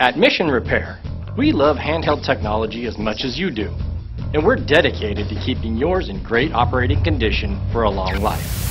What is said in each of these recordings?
At Mission Repair, we love handheld technology as much as you do, and we're dedicated to keeping yours in great operating condition for a long life.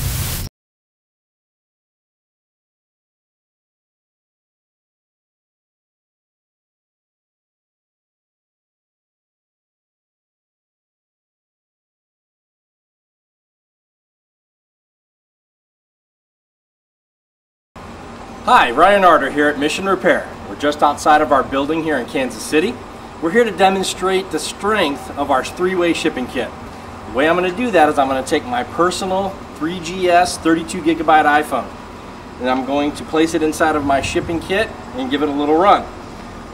Hi, Ryan Arter here at Mission Repair. We're just outside of our building here in Kansas City. We're here to demonstrate the strength of our three-way shipping kit. The way I'm going to do that is I'm going to take my personal 3GS 32GB iPhone and I'm going to place it inside of my shipping kit and give it a little run.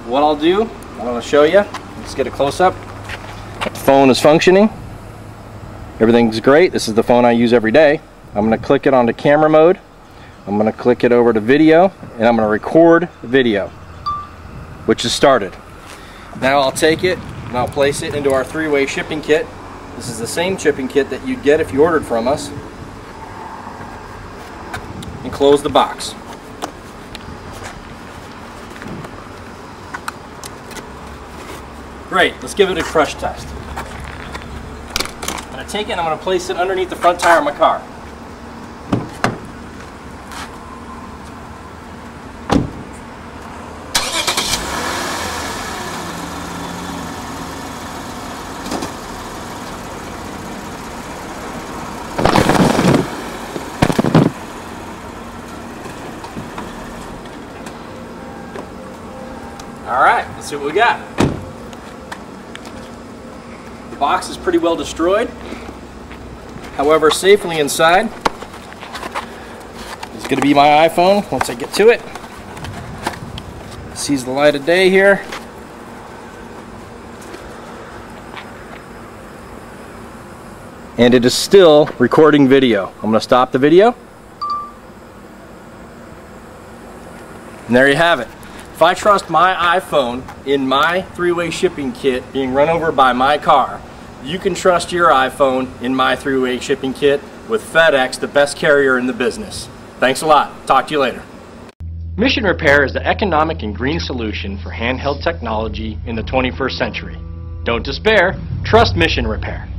What I'll do, I'm going to show you. Let's get a close-up. The phone is functioning. Everything's great. This is the phone I use every day. I'm going to click it onto camera mode. I'm going to click it over to video, and I'm going to record the video, which is started. Now I'll take it and I'll place it into our three-way shipping kit. This is the same shipping kit that you'd get if you ordered from us. And close the box. Great, let's give it a crush test. I'm going to take it and I'm going to place it underneath the front tire of my car. Alright, let's see what we got. The box is pretty well destroyed. However, safely inside is going to be my iPhone once I get to it. Sees the light of day here. And it is still recording video. I'm going to stop the video. And there you have it. If I trust my iPhone in my three-way shipping kit being run over by my car, you can trust your iPhone in my three-way shipping kit with FedEx, the best carrier in the business. Thanks a lot. Talk to you later. Mission Repair is the economic and green solution for handheld technology in the 21st century. Don't despair. Trust Mission Repair.